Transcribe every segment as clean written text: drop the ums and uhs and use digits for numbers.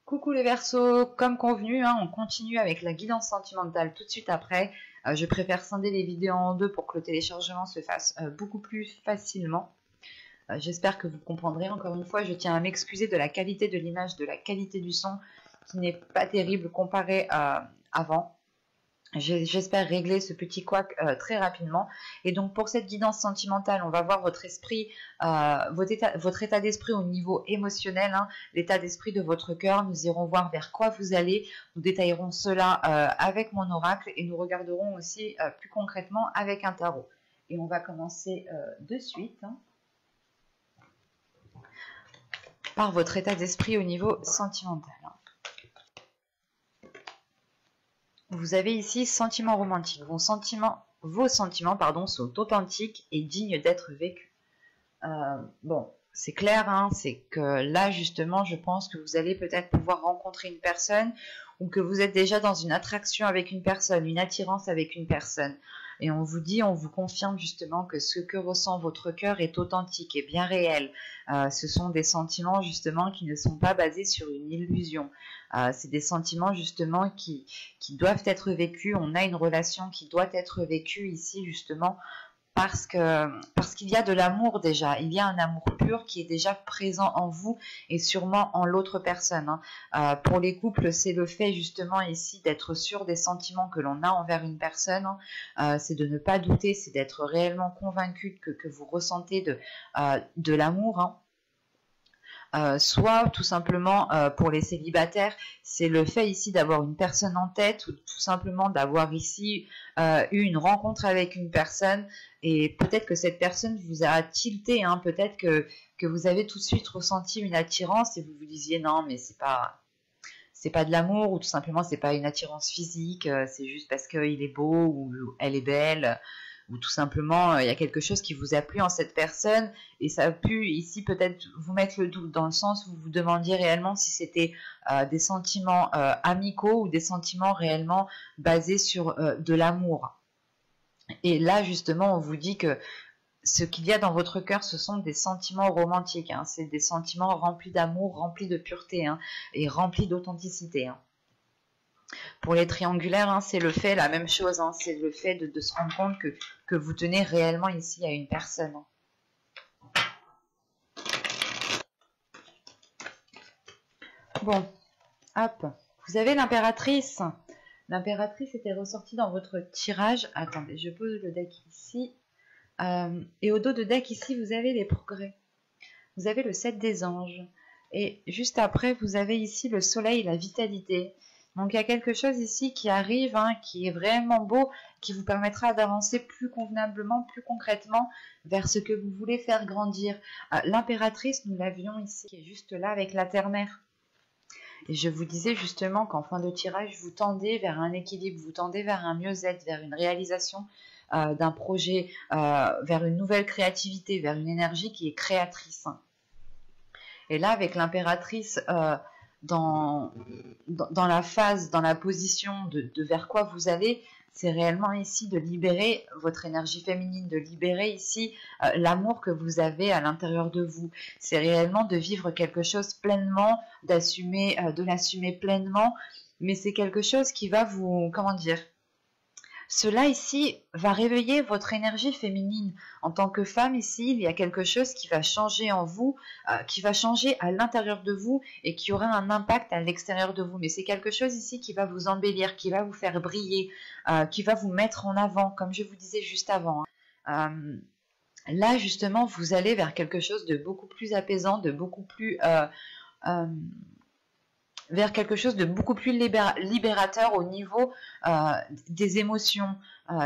Coucou les Verseaux, comme convenu, on continue avec la guidance sentimentale tout de suite après. Je préfère scinder les vidéos en deux pour que le téléchargement se fasse beaucoup plus facilement. J'espère que vous comprendrez. Encore une fois, je tiens à m'excuser de la qualité de l'image, de la qualité du son qui n'est pas terrible comparé à avant. J'espère régler ce petit couac très rapidement. Et donc pour cette guidance sentimentale, on va voir votre esprit, votre état d'esprit au niveau émotionnel, l'état d'esprit de votre cœur. Nous irons voir vers quoi vous allez. Nous détaillerons cela avec mon oracle et nous regarderons aussi plus concrètement avec un tarot. Et on va commencer de suite par votre état d'esprit au niveau sentimental. Vous avez ici sentiments romantiques. Vos sentiments sont authentiques et dignes d'être vécus. Bon, c'est clair, c'est que là justement, je pense que vous allez peut-être pouvoir rencontrer une personne ou que vous êtes déjà dans une attraction avec une personne, une attirance avec une personne. Et on vous confirme justement que ce que ressent votre cœur est authentique et bien réel. Ce sont des sentiments justement qui ne sont pas basés sur une illusion. C'est des sentiments justement qui doivent être vécus. On a une relation qui doit être vécue ici justement parce qu'il y a de l'amour déjà, il y a un amour pur qui est déjà présent en vous et sûrement en l'autre personne. Pour les couples, c'est le fait justement ici d'être sûr des sentiments que l'on a envers une personne, c'est de ne pas douter, c'est d'être réellement convaincu que vous ressentez de l'amour. Soit tout simplement pour les célibataires, c'est le fait ici d'avoir une personne en tête ou tout simplement d'avoir ici eu une rencontre avec une personne et peut-être que cette personne vous a tilté, peut-être que vous avez tout de suite ressenti une attirance et vous vous disiez non mais c'est pas de l'amour ou tout simplement c'est pas une attirance physique, c'est juste parce qu'il est beau ou elle est belle. Ou tout simplement il y a quelque chose qui vous a plu en cette personne et ça a pu ici peut-être vous mettre le doute dans le sens où vous vous demandiez réellement si c'était des sentiments amicaux ou des sentiments réellement basés sur de l'amour. Et là justement on vous dit que ce qu'il y a dans votre cœur ce sont des sentiments romantiques, c'est des sentiments remplis d'amour, remplis de pureté et remplis d'authenticité. Pour les triangulaires, c'est le fait, la même chose, c'est le fait de se rendre compte que vous tenez réellement ici à une personne. Bon, hop, vous avez l'impératrice. L'impératrice était ressortie dans votre tirage. Attendez, je pose le deck ici. Et au dos de deck ici, vous avez les progrès. Vous avez le 7 des anges. Et juste après, vous avez ici le soleil, la vitalité. Donc il y a quelque chose ici qui arrive, qui est vraiment beau, qui vous permettra d'avancer plus convenablement, plus concrètement vers ce que vous voulez faire grandir. L'impératrice, nous l'avions ici, qui est juste là avec la terre-mère. Et je vous disais justement qu'en fin de tirage, vous tendez vers un équilibre, vous tendez vers un mieux-être, vers une réalisation d'un projet, vers une nouvelle créativité, vers une énergie qui est créatrice. Et là, avec l'impératrice... Dans la phase, dans la position de vers quoi vous allez, c'est réellement ici de libérer votre énergie féminine, de libérer ici l'amour que vous avez à l'intérieur de vous. C'est réellement de vivre quelque chose pleinement, de l'assumer pleinement, mais c'est quelque chose qui va vous, cela ici va réveiller votre énergie féminine. En tant que femme ici, il y a quelque chose qui va changer en vous, qui va changer à l'intérieur de vous et qui aura un impact à l'extérieur de vous. Mais c'est quelque chose ici qui va vous embellir, qui va vous faire briller, qui va vous mettre en avant, comme je vous disais juste avant. Là, justement, vous allez vers quelque chose de beaucoup plus apaisant, de beaucoup plus... vers quelque chose de beaucoup plus libérateur au niveau des émotions.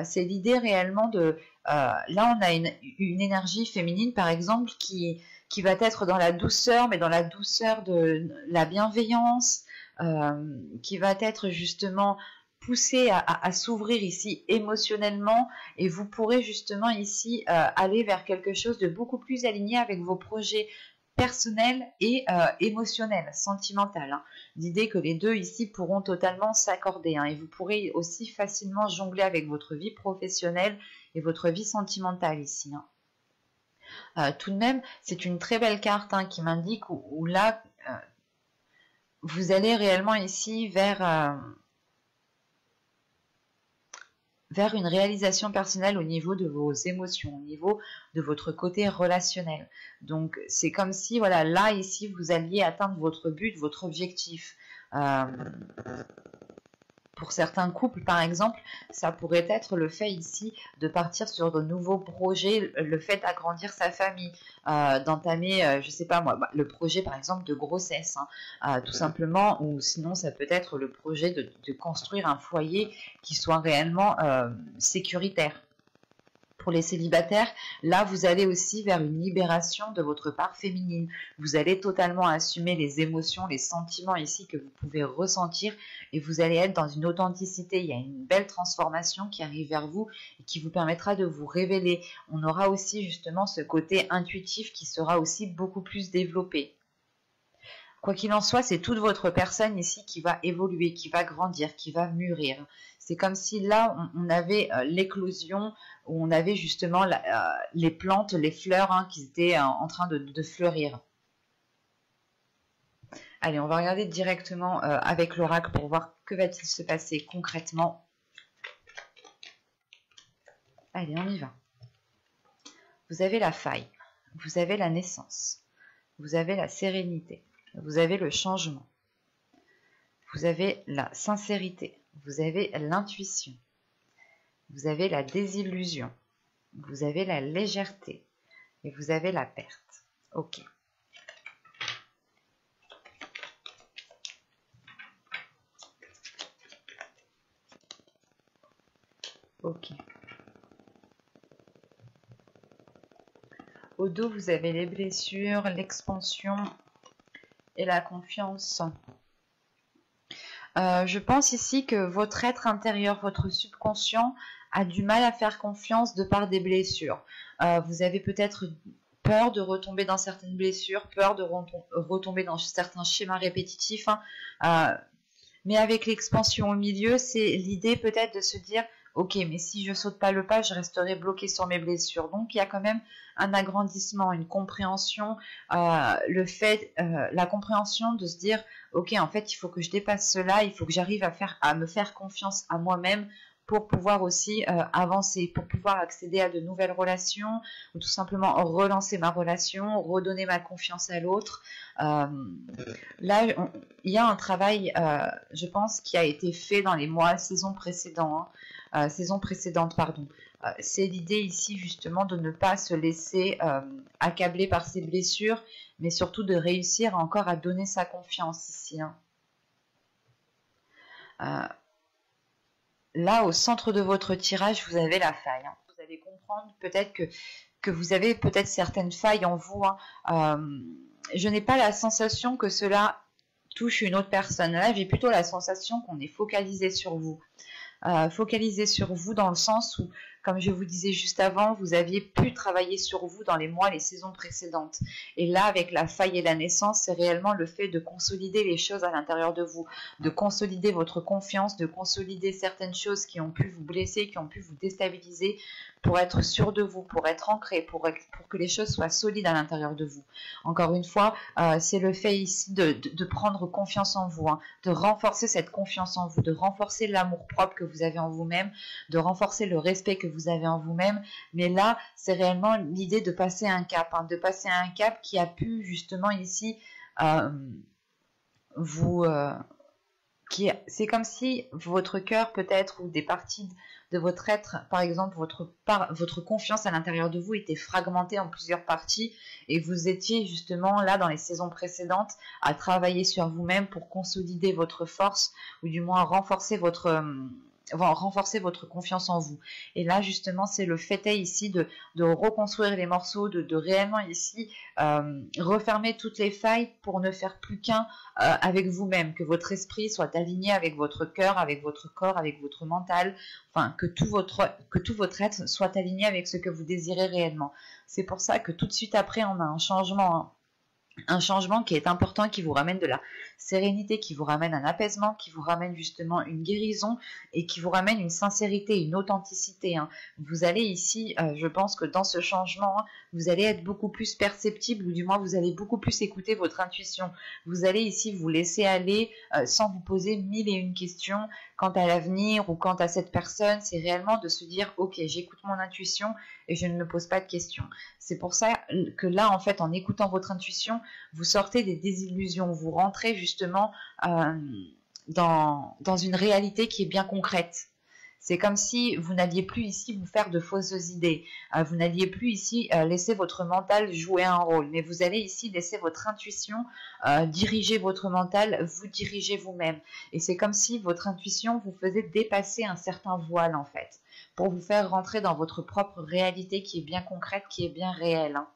C'est l'idée réellement de... là, on a une énergie féminine, par exemple, qui va être dans la douceur, mais dans la douceur de la bienveillance, qui va être justement poussée à s'ouvrir ici émotionnellement, et vous pourrez justement ici aller vers quelque chose de beaucoup plus aligné avec vos projets personnel et émotionnel, sentimental. L'idée que les deux ici pourront totalement s'accorder et vous pourrez aussi facilement jongler avec votre vie professionnelle et votre vie sentimentale ici. Tout de même, c'est une très belle carte qui m'indique où là, vous allez réellement ici vers une réalisation personnelle au niveau de vos émotions, au niveau de votre côté relationnel. Donc c'est comme si, voilà, là, ici, vous alliez atteindre votre but, votre objectif. Pour certains couples, par exemple, ça pourrait être le fait ici de partir sur de nouveaux projets, le fait d'agrandir sa famille, d'entamer, je sais pas moi, le projet par exemple de grossesse, hein, tout simplement, ou sinon ça peut être le projet de construire un foyer qui soit réellement sécuritaire. Pour les célibataires, là, vous allez aussi vers une libération de votre part féminine. Vous allez totalement assumer les émotions, les sentiments ici que vous pouvez ressentir et vous allez être dans une authenticité. Il y a une belle transformation qui arrive vers vous et qui vous permettra de vous révéler. On aura aussi justement ce côté intuitif qui sera aussi beaucoup plus développé. Quoi qu'il en soit, c'est toute votre personne ici qui va évoluer, qui va grandir, qui va mûrir. C'est comme si là, on avait l'éclosion, où on avait justement les plantes, les fleurs hein, qui étaient en train de fleurir. Allez, on va regarder directement avec l'oracle pour voir que va-t-il se passer concrètement. Allez, on y va. Vous avez la faille, vous avez la naissance, vous avez la sérénité. Vous avez le changement, vous avez la sincérité, vous avez l'intuition, vous avez la désillusion, vous avez la légèreté et vous avez la perte. Ok. Ok. Au dos, vous avez les blessures, l'expansion et la confiance. Je pense ici que votre être intérieur, votre subconscient a du mal à faire confiance de par des blessures. Vous avez peut-être peur de retomber dans certaines blessures, peur de retomber dans certains schémas répétitifs. Hein. Mais avec l'expansion au milieu, c'est l'idée peut-être de se dire ok, mais si je saute pas le pas, je resterai bloqué sur mes blessures. Donc il y a quand même un agrandissement, une compréhension, la compréhension de se dire ok, en fait, il faut que je dépasse cela, il faut que j'arrive à me faire confiance à moi-même pour pouvoir aussi avancer, pour pouvoir accéder à de nouvelles relations, ou tout simplement relancer ma relation, redonner ma confiance à l'autre. Là, il y a un travail, je pense, qui a été fait dans les mois, saisons précédentes. C'est l'idée ici justement de ne pas se laisser accabler par ses blessures, mais surtout de réussir encore à donner sa confiance ici. Hein. Là, au centre de votre tirage, vous avez la faille. Hein. Vous allez comprendre peut-être que vous avez peut-être certaines failles en vous. Hein. Je n'ai pas la sensation que cela touche une autre personne. Là, j'ai plutôt la sensation qu'on est focalisé sur vous. Focalisé sur vous dans le sens où, comme je vous disais juste avant, vous aviez pu travailler sur vous dans les mois, les saisons précédentes. Et là, avec la faille et la naissance, c'est réellement le fait de consolider les choses à l'intérieur de vous, de consolider votre confiance, de consolider certaines choses qui ont pu vous blesser, qui ont pu vous déstabiliser, pour être sûr de vous, pour être ancré, pour que les choses soient solides à l'intérieur de vous. Encore une fois, c'est le fait ici de prendre confiance en vous, hein, de renforcer cette confiance en vous, de renforcer l'amour propre que vous avez en vous-même, de renforcer le respect que vous avez en vous-même. Mais là, c'est réellement l'idée de passer un cap, hein, de passer un cap qui a pu justement ici c'est comme si votre cœur peut-être ou des parties de votre être, par exemple votre confiance à l'intérieur de vous était fragmentée en plusieurs parties et vous étiez justement là dans les saisons précédentes à travailler sur vous-même pour consolider votre force ou du moins renforcer votre confiance en vous. Et là, justement, c'est le fait ici de reconstruire les morceaux, de réellement ici refermer toutes les failles pour ne faire plus qu'un avec vous-même, que votre esprit soit aligné avec votre cœur, avec votre corps, avec votre mental, enfin, que tout votre être soit aligné avec ce que vous désirez réellement. C'est pour ça que tout de suite après, on a un changement, hein. un changement qui est important, qui vous ramène de la sérénité, qui vous ramène un apaisement, qui vous ramène justement une guérison et qui vous ramène une sincérité, une authenticité. Hein. Vous allez ici, je pense que dans ce changement, hein, vous allez être beaucoup plus perceptible ou du moins vous allez beaucoup plus écouter votre intuition. Vous allez ici vous laisser aller sans vous poser mille et une questions quant à l'avenir ou quant à cette personne. C'est réellement de se dire ok, j'écoute mon intuition et je ne me pose pas de questions. C'est pour ça que là, en fait, en écoutant votre intuition, vous sortez des désillusions, vous rentrez justement dans une réalité qui est bien concrète. C'est comme si vous n'alliez plus ici vous faire de fausses idées, vous n'alliez plus ici laisser votre mental jouer un rôle, mais vous allez ici laisser votre intuition diriger votre mental, vous diriger vous-même. Et c'est comme si votre intuition vous faisait dépasser un certain voile en fait, pour vous faire rentrer dans votre propre réalité qui est bien concrète, qui est bien réelle. Hein.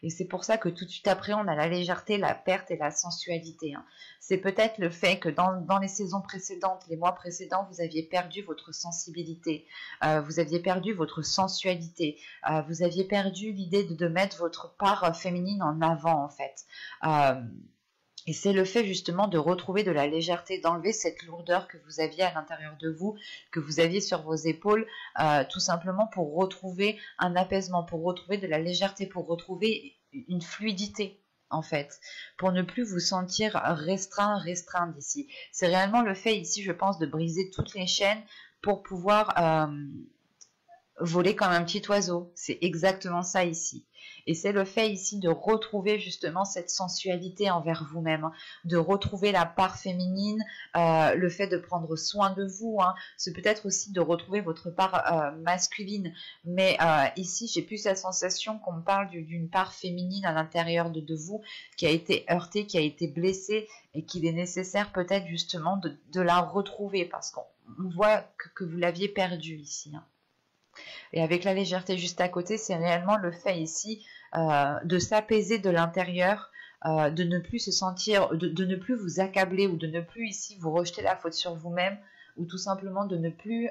Et c'est pour ça que tout de suite après, on a la légèreté, la perte et la sensualité. Hein. C'est peut-être le fait que dans les saisons précédentes, les mois précédents, vous aviez perdu votre sensibilité, vous aviez perdu votre sensualité, vous aviez perdu l'idée de mettre votre part féminine en avant en fait. Et c'est le fait justement de retrouver de la légèreté, d'enlever cette lourdeur que vous aviez à l'intérieur de vous, que vous aviez sur vos épaules, tout simplement pour retrouver un apaisement, pour retrouver de la légèreté, pour retrouver une fluidité en fait, pour ne plus vous sentir restreint d'ici. C'est réellement le fait ici, je pense, de briser toutes les chaînes pour pouvoir voler comme un petit oiseau. C'est exactement ça ici. Et c'est le fait ici de retrouver justement cette sensualité envers vous-même, de retrouver la part féminine, le fait de prendre soin de vous. Hein. C'est peut-être aussi de retrouver votre part masculine. Mais ici, j'ai plus la sensation qu'on me parle d'une part féminine à l'intérieur de vous qui a été heurtée, qui a été blessée et qu'il est nécessaire peut-être justement de la retrouver parce qu'on voit que vous l'aviez perdue ici. Hein. Et avec la légèreté juste à côté, c'est réellement le fait ici de s'apaiser de l'intérieur, de ne plus se sentir, de ne plus vous accabler ou de ne plus ici vous rejeter la faute sur vous-même ou tout simplement de ne plus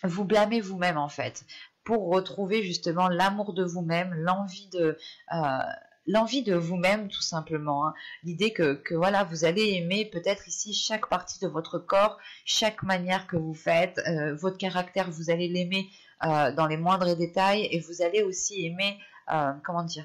vous blâmer vous-même en fait, pour retrouver justement l'amour de vous-même, l'envie de vous-même tout simplement. Hein. L'idée que voilà, vous allez aimer peut-être ici chaque partie de votre corps, chaque manière que vous faites, votre caractère, vous allez l'aimer dans les moindres détails et vous allez aussi aimer, comment dire,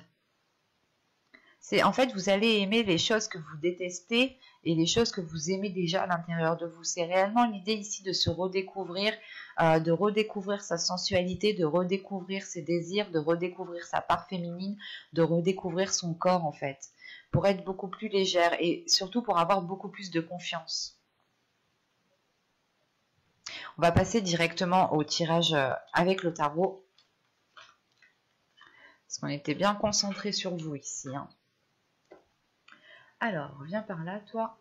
en fait, vous allez aimer les choses que vous détestez et les choses que vous aimez déjà à l'intérieur de vous. C'est réellement l'idée ici de se redécouvrir, de redécouvrir sa sensualité, de redécouvrir ses désirs, de redécouvrir sa part féminine, de redécouvrir son corps en fait, pour être beaucoup plus légère et surtout pour avoir beaucoup plus de confiance. On va passer directement au tirage avec le tarot, parce qu'on était bien concentré sur vous ici. Hein. Alors, viens par là, toi.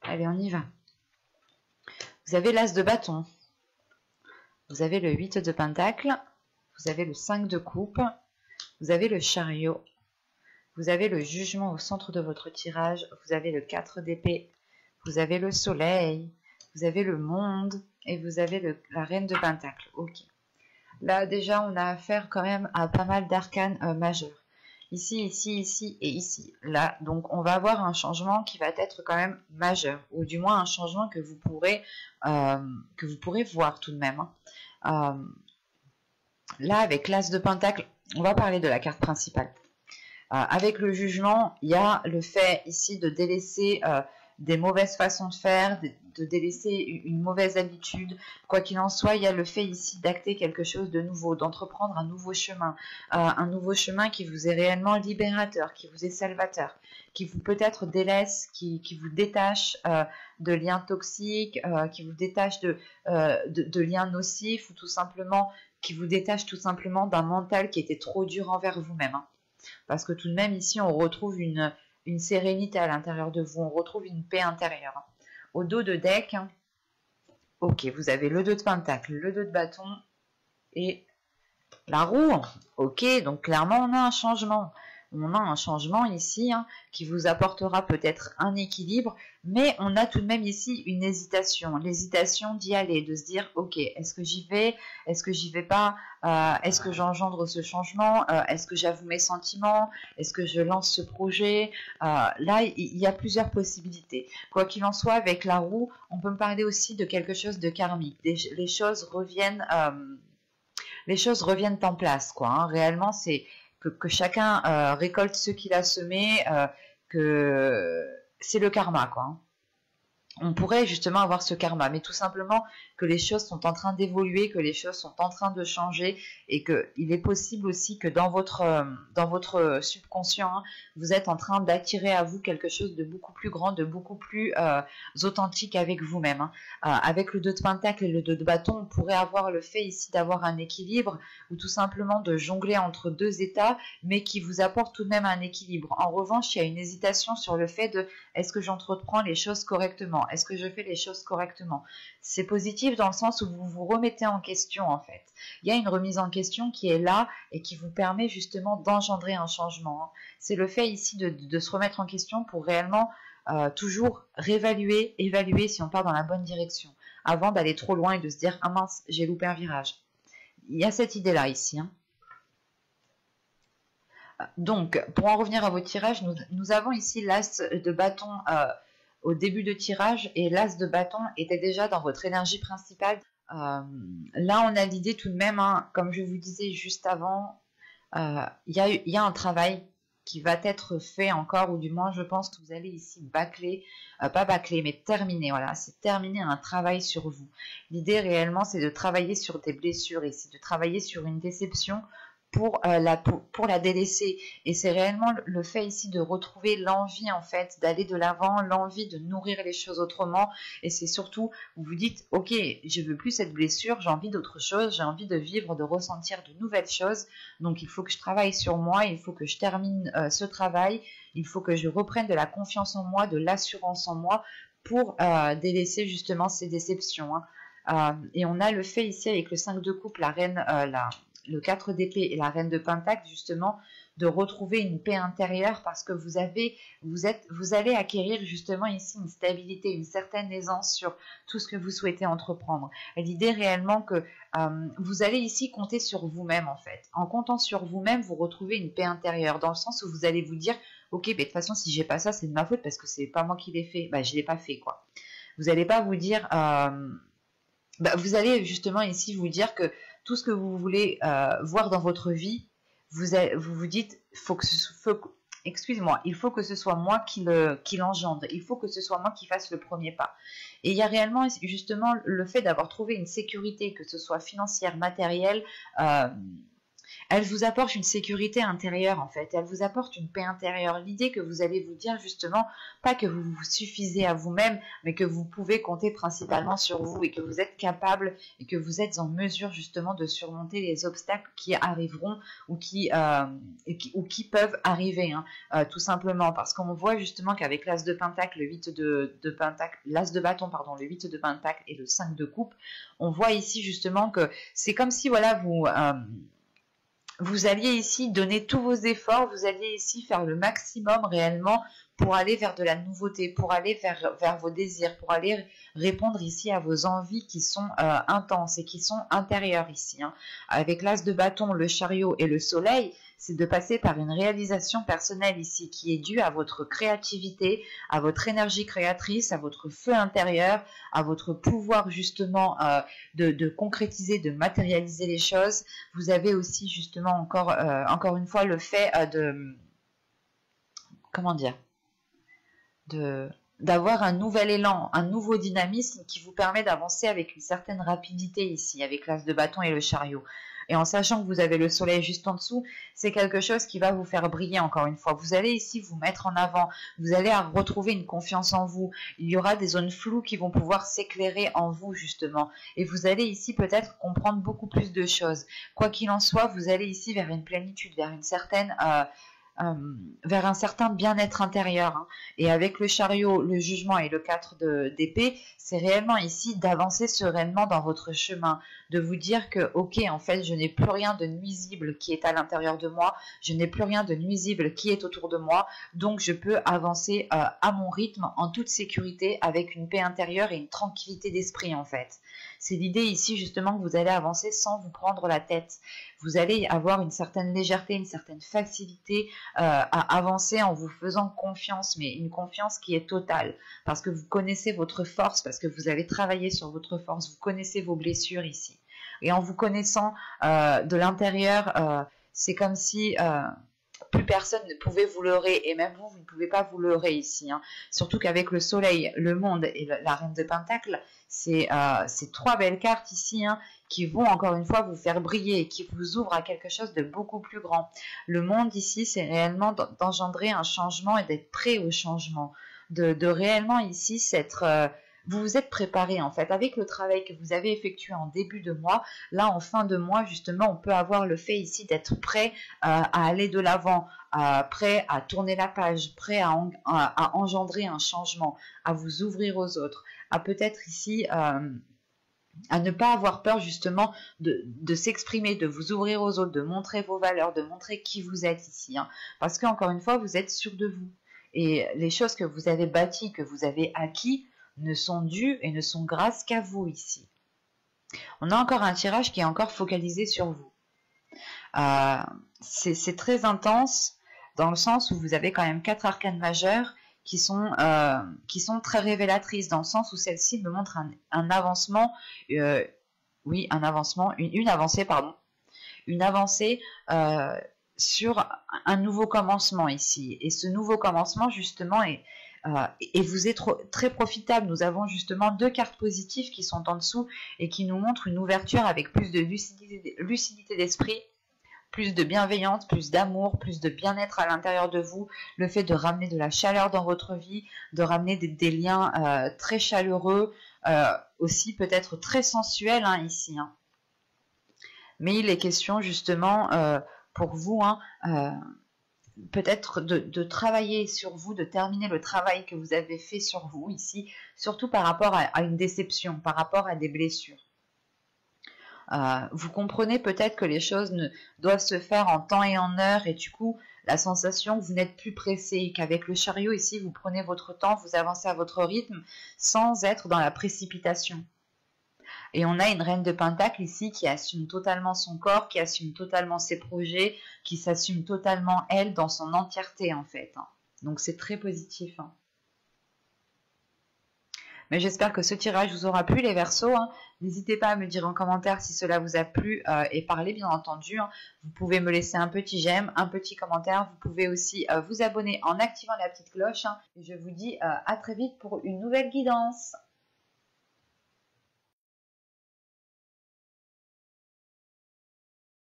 Allez, on y va. Vous avez l'as de bâton. Vous avez le 8 de pentacle. Vous avez le 5 de coupe. Vous avez le chariot. Vous avez le jugement au centre de votre tirage. Vous avez le 4 d'épée. Vous avez le soleil. Vous avez le monde. Et vous avez la reine de pentacle. Ok. Là, déjà, on a affaire quand même à pas mal d'arcanes majeurs. Ici, ici, ici et ici. Là, donc, on va avoir un changement qui va être quand même majeur. Ou du moins, un changement que vous pourrez voir tout de même. Là, avec l'as de pentacle, on va parler de la carte principale. Avec le jugement, il y a le fait ici de délaisser des mauvaises façons de faire, de délaisser une mauvaise habitude. Quoi qu'il en soit, il y a le fait ici d'acter quelque chose de nouveau, d'entreprendre un nouveau chemin qui vous est réellement libérateur, qui vous est salvateur, qui vous peut-être délaisse, qui vous détache de liens toxiques, qui vous détache de liens nocifs, ou tout simplement, qui vous détache tout simplement d'un mental qui était trop dur envers vous-même. Hein. Parce que tout de même, ici, on retrouve une sérénité à l'intérieur de vous, on retrouve une paix intérieure. Au dos de deck, ok, vous avez le 2 de pentacle, le 2 de bâton et la roue. Ok, donc clairement, on a un changement. On a un changement ici hein, qui vous apportera peut-être un équilibre, mais on a tout de même ici une hésitation. L'hésitation d'y aller, de se dire, ok, est-ce que j'y vais? Est-ce que j'y vais pas? Est-ce que j'engendre ce changement? Est-ce que j'avoue mes sentiments? Est-ce que je lance ce projet? Là, il y a plusieurs possibilités. Quoi qu'il en soit, avec la roue, on peut me parler aussi de quelque chose de karmique. Les choses reviennent en place, quoi. Hein. Réellement, c'est que chacun récolte ce qu'il a semé, que c'est le karma, quoi. Hein. On pourrait justement avoir ce karma, mais tout simplement que les choses sont en train d'évoluer, que les choses sont en train de changer et qu'il est possible aussi que dans votre subconscient, hein, vous êtes en train d'attirer à vous quelque chose de beaucoup plus grand, de beaucoup plus authentique avec vous-même. Hein. Avec le 2 de Pentacle et le 2 de bâton, on pourrait avoir le fait ici d'avoir un équilibre ou tout simplement de jongler entre deux états, mais qui vous apporte tout de même un équilibre. En revanche, il y a une hésitation sur le fait de est-ce que j'entreprends les choses correctement? Est-ce que je fais les choses correctement? C'est positif dans le sens où vous vous remettez en question en fait. Il y a une remise en question qui est là et qui vous permet justement d'engendrer un changement. Hein. C'est le fait ici de se remettre en question pour réellement toujours réévaluer, évaluer si on part dans la bonne direction avant d'aller trop loin et de se dire ah mince, j'ai loupé un virage. Il y a cette idée-là ici. Hein. Donc, pour en revenir à vos tirages, nous avons ici l'as de bâton au début de tirage et l'as de bâton était déjà dans votre énergie principale. Là, on a l'idée tout de même, hein, comme je vous disais juste avant, il y a un travail qui va être fait encore, ou du moins je pense que vous allez ici bâcler, pas bâcler, mais terminer, voilà, c'est terminer un travail sur vous. L'idée réellement, c'est de travailler sur des blessures ici, de travailler sur une déception, pour la délaisser. Et c'est réellement le fait ici de retrouver l'envie en fait d'aller de l'avant, l'envie de nourrir les choses autrement. Et c'est surtout, vous vous dites, ok, je veux plus cette blessure, j'ai envie d'autre chose, j'ai envie de vivre, de ressentir de nouvelles choses. Donc il faut que je travaille sur moi, il faut que je termine ce travail, il faut que je reprenne de la confiance en moi, de l'assurance en moi pour délaisser justement ces déceptions. Hein. Et on a le fait ici avec le 5 de coupe, la reine, le 4 d'épée et la reine de pentacle, justement, de retrouver une paix intérieure parce que vous allez acquérir justement ici une stabilité, une certaine aisance sur tout ce que vous souhaitez entreprendre. Et l'idée réellement que vous allez ici compter sur vous-même en fait. En comptant sur vous-même, vous retrouvez une paix intérieure dans le sens où vous allez vous dire, ok, mais de toute façon, si j'ai pas ça, c'est de ma faute parce que c'est pas moi qui l'ai fait. Bah, je l'ai pas fait, quoi. Vous n'allez pas vous dire... vous allez justement ici vous dire que tout ce que vous voulez voir dans votre vie, vous vous dites, excusez-moi, il faut que ce soit moi qui l'engendre, il faut que ce soit moi qui fasse le premier pas. Et il y a réellement justement le fait d'avoir trouvé une sécurité, que ce soit financière, matérielle, elle vous apporte une sécurité intérieure en fait, elle vous apporte une paix intérieure. L'idée que vous allez vous dire justement, pas que vous vous suffisez à vous-même, mais que vous pouvez compter principalement sur vous et que vous êtes capable et que vous êtes en mesure justement de surmonter les obstacles qui arriveront ou qui peuvent arriver, hein, tout simplement parce qu'on voit justement qu'avec l'as de pentacle, le 8 de pentacle, l'as de bâton, pardon, le 8 de pentacle et le 5 de coupe, on voit ici justement que c'est comme si voilà vous alliez ici donner tous vos efforts, vous alliez ici faire le maximum réellement pour aller vers de la nouveauté, pour aller vers vos désirs, pour aller répondre ici à vos envies qui sont intenses et qui sont intérieures ici. Hein. Avec l'as de bâton, le chariot et le soleil, c'est de passer par une réalisation personnelle ici qui est due à votre créativité, à votre énergie créatrice, à votre feu intérieur, à votre pouvoir justement de concrétiser, de matérialiser les choses. Vous avez aussi justement encore une fois le fait d'avoir un nouvel élan, un nouveau dynamisme qui vous permet d'avancer avec une certaine rapidité ici, avec l'as de bâton et le chariot. Et en sachant que vous avez le soleil juste en dessous, c'est quelque chose qui va vous faire briller encore une fois. Vous allez ici vous mettre en avant, vous allez retrouver une confiance en vous. Il y aura des zones floues qui vont pouvoir s'éclairer en vous justement. Et vous allez ici peut-être comprendre beaucoup plus de choses. Quoi qu'il en soit, vous allez ici vers une plénitude, vers une certaine... vers un certain bien-être intérieur. Hein. Et avec le chariot, le jugement et le 4 d'épée, c'est réellement ici d'avancer sereinement dans votre chemin, de vous dire que, ok, en fait, je n'ai plus rien de nuisible qui est à l'intérieur de moi, je n'ai plus rien de nuisible qui est autour de moi, donc je peux avancer à mon rythme, en toute sécurité, avec une paix intérieure et une tranquillité d'esprit, en fait. C'est l'idée ici, justement, que vous allez avancer sans vous prendre la tête. Vous allez avoir une certaine légèreté, une certaine facilité à avancer en vous faisant confiance, mais une confiance qui est totale, parce que vous connaissez votre force, parce que vous avez travaillé sur votre force, vous connaissez vos blessures ici. Et en vous connaissant de l'intérieur, c'est comme si plus personne ne pouvait vous leurrer, et même vous, vous ne pouvez pas vous leurrer ici. Hein. Surtout qu'avec le soleil, le monde et la reine de Pentacle, c'est trois belles cartes ici, hein, qui vont encore une fois vous faire briller et qui vous ouvrent à quelque chose de beaucoup plus grand. Le monde ici, c'est réellement d'engendrer un changement et d'être prêt au changement. De réellement ici s'être... vous vous êtes préparé en fait avec le travail que vous avez effectué en début de mois. Là, en fin de mois, justement, on peut avoir le fait ici d'être prêt à aller de l'avant, prêt à tourner la page, prêt à engendrer un changement, à vous ouvrir aux autres, à peut-être ici... à ne pas avoir peur justement de s'exprimer, de vous ouvrir aux autres, de montrer vos valeurs, de montrer qui vous êtes ici. Hein, parce qu'encore une fois, vous êtes sûr de vous. Et les choses que vous avez bâties, que vous avez acquis, ne sont dues et ne sont grâces qu'à vous ici. On a encore un tirage qui est encore focalisé sur vous. C'est très intense dans le sens où vous avez quand même 4 arcanes majeures qui sont très révélatrices, dans le sens où celle-ci me montre un avancement, oui, un avancement, une avancée, pardon, une avancée sur un nouveau commencement ici. Et ce nouveau commencement, justement, et vous êtes très profitable. Nous avons justement 2 cartes positives qui sont en dessous et qui nous montrent une ouverture avec plus de lucidité d'esprit, plus de bienveillance, plus d'amour, plus de bien-être à l'intérieur de vous, le fait de ramener de la chaleur dans votre vie, de ramener des liens très chaleureux, aussi peut-être très sensuels, hein, ici. Hein. Mais il est question justement pour vous, hein, peut-être de travailler sur vous, de terminer le travail que vous avez fait sur vous ici, surtout par rapport à une déception, par rapport à des blessures. Vous comprenez peut-être que les choses doivent se faire en temps et en heure, et du coup, la sensation que vous n'êtes plus pressé, qu'avec le chariot ici, vous prenez votre temps, vous avancez à votre rythme, sans être dans la précipitation. Et on a une reine de Pentacle ici qui assume totalement son corps, qui assume totalement ses projets, qui s'assume totalement elle dans son entièreté en fait. Hein. Donc c'est très positif. Hein. Mais j'espère que ce tirage vous aura plu les Verseaux. Hein. N'hésitez pas à me dire en commentaire si cela vous a plu et parlez bien entendu. Hein. Vous pouvez me laisser un petit j'aime, un petit commentaire. Vous pouvez aussi vous abonner en activant la petite cloche. Hein. Et je vous dis à très vite pour une nouvelle guidance.